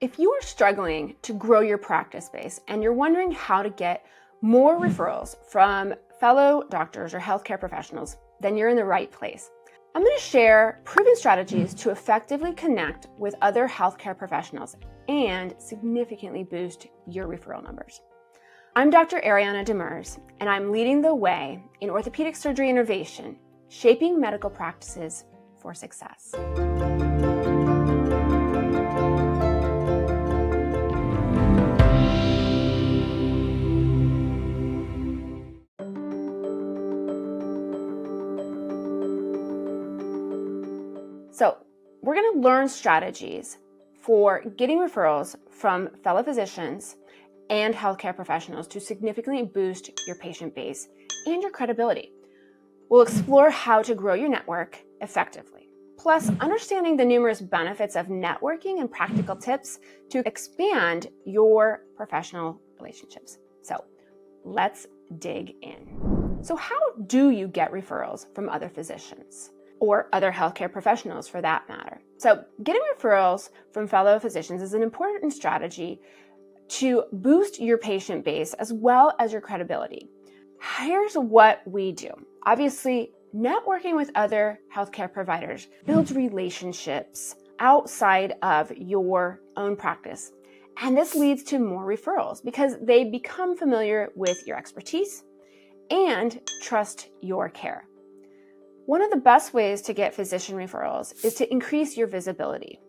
If you are struggling to grow your practice base and you're wondering how to get more referrals from fellow doctors or healthcare professionals, then you're in the right place. I'm going to share proven strategies to effectively connect with other healthcare professionals and significantly boost your referral numbers. I'm Dr. Ariana Demers, and I'm leading the way in orthopedic surgery innovation, shaping medical practices for success. So we're going to learn strategies for getting referrals from fellow physicians and healthcare professionals to significantly boost your patient base and your credibility. We'll explore how to grow your network effectively, plus understanding the numerous benefits of networking and practical tips to expand your professional relationships. So let's dig in. So how do you get referrals from other physicians? Or other healthcare professionals for that matter. So getting referrals from fellow physicians is an important strategy to boost your patient base as well as your credibility. Here's what we do. Obviously, networking with other healthcare providers builds relationships outside of your own practice. And this leads to more referrals because they become familiar with your expertise and trust your care. One of the best ways to get physician referrals is to increase your visibility.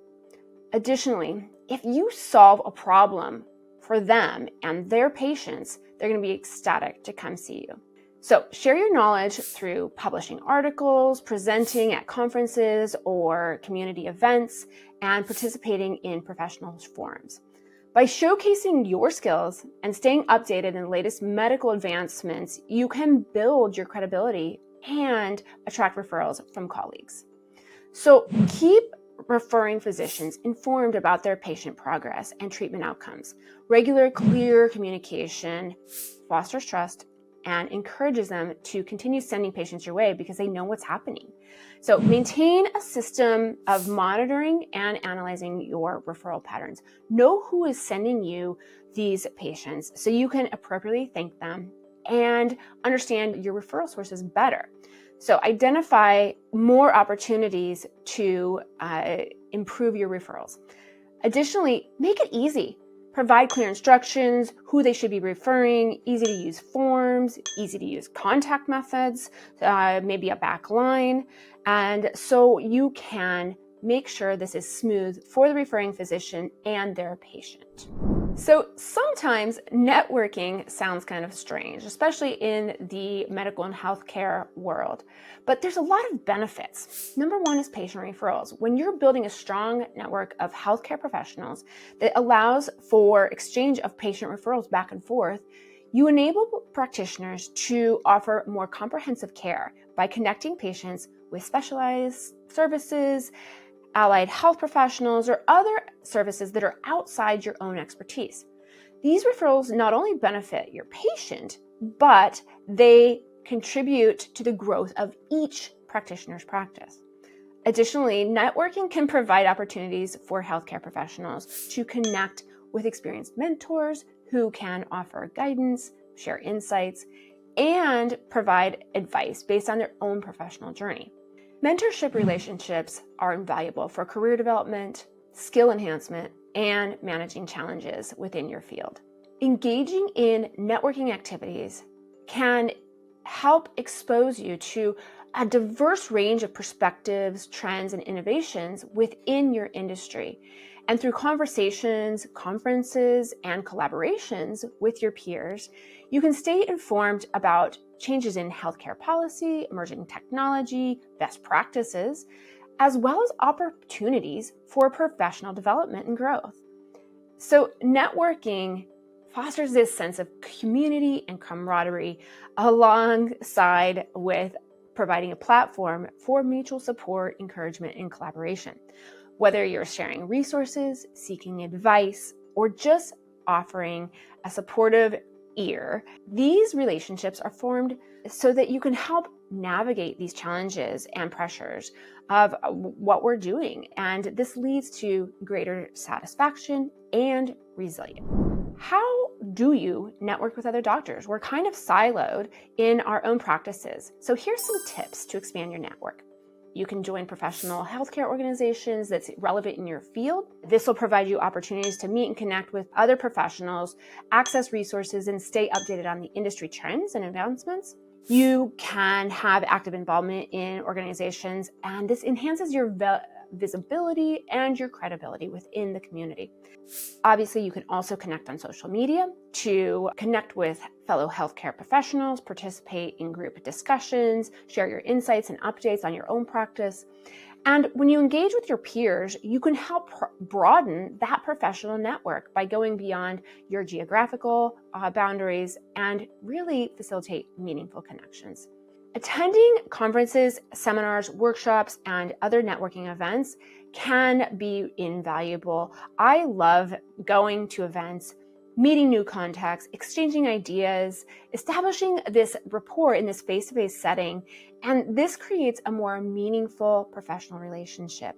Additionally, if you solve a problem for them and their patients, they're going to be ecstatic to come see you. So share your knowledge through publishing articles, presenting at conferences or community events, and participating in professional forums. By showcasing your skills and staying updated in the latest medical advancements, you can build your credibility and attract referrals from colleagues. So keep referring physicians informed about their patient progress and treatment outcomes. Regular, clear communication fosters trust and encourages them to continue sending patients your way because they know what's happening. So maintain a system of monitoring and analyzing your referral patterns. Know who is sending you these patients so you can appropriately thank them and understand your referral sources better. So identify more opportunities to improve your referrals. Additionally, make it easy. Provide clear instructions, who they should be referring, easy to use forms, easy to use contact methods, maybe a back line. And so you can make sure this is smooth for the referring physician and their patient. So sometimes networking sounds kind of strange, especially in the medical and healthcare world, but there's a lot of benefits. Number one is patient referrals. When you're building a strong network of healthcare professionals that allows for exchange of patient referrals back and forth, you enable practitioners to offer more comprehensive care by connecting patients with specialized services, allied health professionals, or other services that are outside your own expertise. These referrals not only benefit your patient, but they contribute to the growth of each practitioner's practice. Additionally, networking can provide opportunities for healthcare professionals to connect with experienced mentors who can offer guidance, share insights, and provide advice based on their own professional journey. Mentorship relationships are invaluable for career development, skill enhancement, and managing challenges within your field. Engaging in networking activities can help expose you to a diverse range of perspectives, trends, and innovations within your industry. And through conversations, conferences, and collaborations with your peers, you can stay informed about changes in healthcare policy, emerging technology, best practices, as well as opportunities for professional development and growth. So networking fosters this sense of community and camaraderie alongside with providing a platform for mutual support, encouragement, and collaboration. Whether you're sharing resources, seeking advice, or just offering a supportive ear, these relationships are formed so that you can help navigate these challenges and pressures of what we're doing. And this leads to greater satisfaction and resilience. How do you network with other doctors? We're kind of siloed in our own practices. So here's some tips to expand your network. You can join professional healthcare organizations that's relevant in your field. This will provide you opportunities to meet and connect with other professionals, access resources, and stay updated on the industry trends and advancements. You can have active involvement in organizations, and this enhances your visibility and your credibility within the community. Obviously, you can also connect on social media to connect with fellow healthcare professionals, participate in group discussions, share your insights and updates on your own practice. And when you engage with your peers, you can help broaden that professional network by going beyond your geographical boundaries and really facilitate meaningful connections. Attending conferences, seminars, workshops, and other networking events can be invaluable. I love going to events, meeting new contacts, exchanging ideas, establishing this rapport in this face-to-face setting, and this creates a more meaningful professional relationship.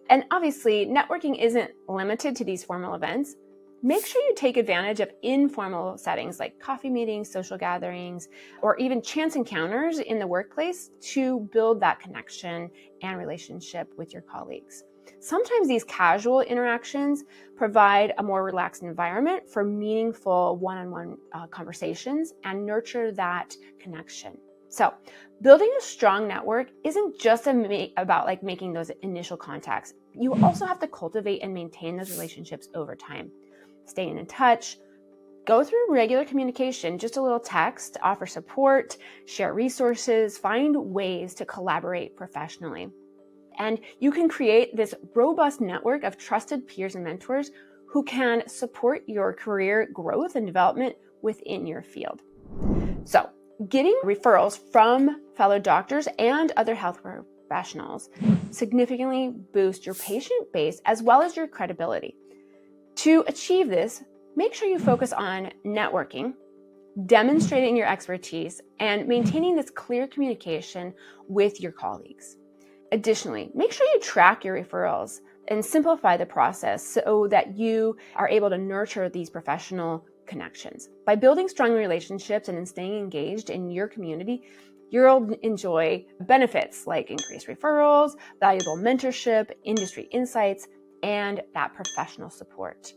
And obviously, networking isn't limited to these formal events. Make sure you take advantage of informal settings like coffee meetings, social gatherings, or even chance encounters in the workplace to build that connection and relationship with your colleagues. Sometimes these casual interactions provide a more relaxed environment for meaningful one-on-one conversations and nurture that connection. So building a strong network isn't just about making those initial contacts. You also have to cultivate and maintain those relationships over time. Staying in touch, go through regular communication, just a little text, offer support, share resources, find ways to collaborate professionally. And you can create this robust network of trusted peers and mentors who can support your career growth and development within your field. So, getting referrals from fellow doctors and other healthcare professionals significantly boost your patient base as well as your credibility. To achieve this, make sure you focus on networking, demonstrating your expertise, and maintaining this clear communication with your colleagues. Additionally, make sure you track your referrals and simplify the process so that you are able to nurture these professional connections. By building strong relationships and staying engaged in your community, you'll enjoy benefits like increased referrals, valuable mentorship, industry insights, and that professional support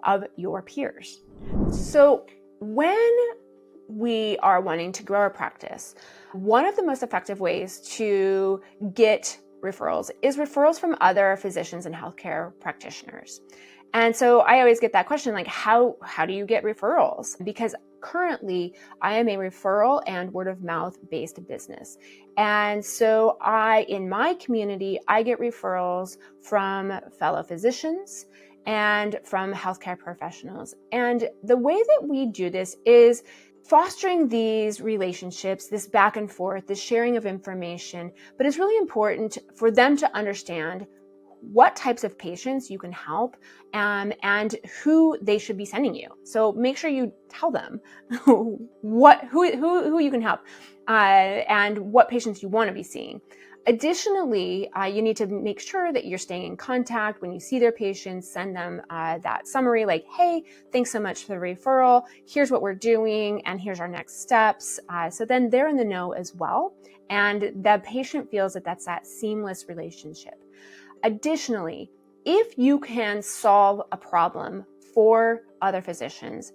of your peers. So when we are wanting to grow our practice, one of the most effective ways to get referrals is referrals from other physicians and healthcare practitioners. And so I always get that question, like, how do you get referrals? Because currently I am a referral and word of mouth based business. And so in my community, I get referrals from fellow physicians and from healthcare professionals. And the way that we do this is fostering these relationships, this back and forth, this sharing of information, but it's really important for them to understand what types of patients you can help and who they should be sending you. So make sure you tell them who you can help and what patients you want to be seeing. Additionally, you need to make sure that you're staying in contact. When you see their patients, send them that summary like, hey, thanks so much for the referral. Here's what we're doing, and here's our next steps. So then they're in the know as well. And the patient feels that that's that seamless relationship. Additionally, if you can solve a problem for other physicians,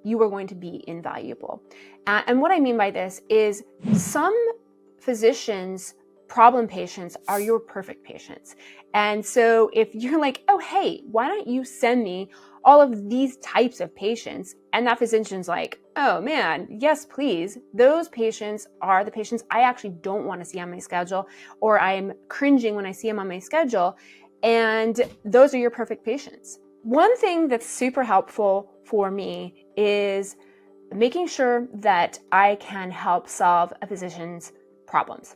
you are going to be invaluable. And what I mean by this is some physicians' problem patients are your perfect patients. And so if you're like, oh, hey, why don't you send me all of these types of patients? And that physician's like, oh man, yes, please. Those patients are the patients I actually don't want to see on my schedule, or I'm cringing when I see them on my schedule. And those are your perfect patients. One thing that's super helpful for me is making sure that I can help solve a physician's problems.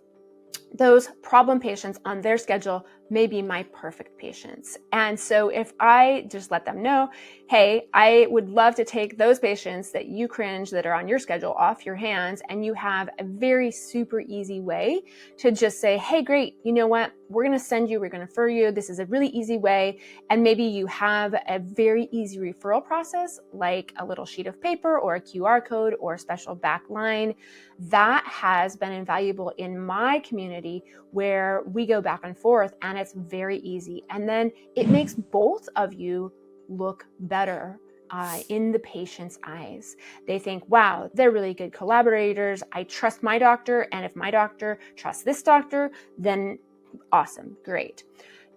Those problem patients on their schedule may be my perfect patients. And so if I just let them know, hey, I would love to take those patients that you cringe that are on your schedule off your hands, and you have a very super easy way to just say, hey, great, you know what? We're going to refer you. This is a really easy way. And maybe you have a very easy referral process, like a little sheet of paper or a QR code or a special back line. That has been invaluable in my community, where we go back and forth and it's very easy. And then it makes both of you look better in the patient's eyes. They think, wow, they're really good collaborators. I trust my doctor. And if my doctor trusts this doctor, then awesome, great.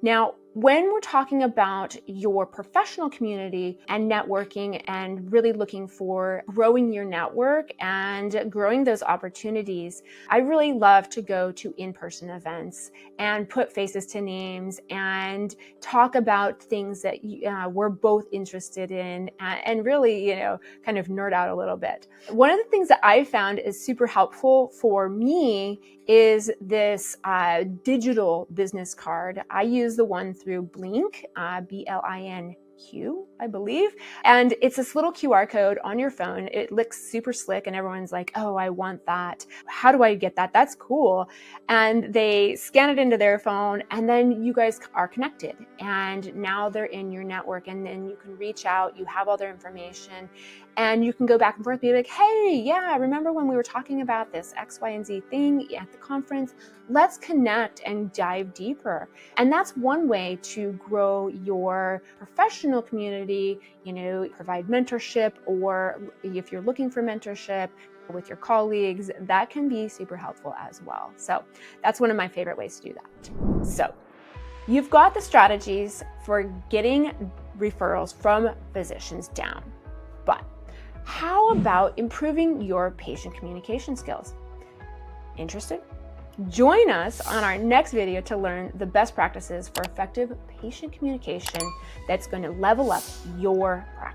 Now, when we're talking about your professional community and networking and really looking for growing your network and growing those opportunities, I really love to go to in-person events and put faces to names and talk about things that we're both interested in, and really, kind of nerd out a little bit. One of the things that I found is super helpful for me is this digital business card. I use the one through Blink, BLINQ, I believe. And it's this little QR code on your phone. It looks super slick and everyone's like, oh, I want that. How do I get that? That's cool. And they scan it into their phone, and then you guys are connected. And now they're in your network, and then you can reach out. You have all their information, and you can go back and forth, be like, hey, yeah, remember when we were talking about this X, Y, and Z thing at the conference? Let's connect and dive deeper. And that's one way to grow your professional community, provide mentorship, or if you're looking for mentorship with your colleagues, that can be super helpful as well. So that's one of my favorite ways to do that. So you've got the strategies for getting referrals from physicians down, but how about improving your patient communication skills? Interested? Join us on our next video to learn the best practices for effective patient communication that's going to level up your practice.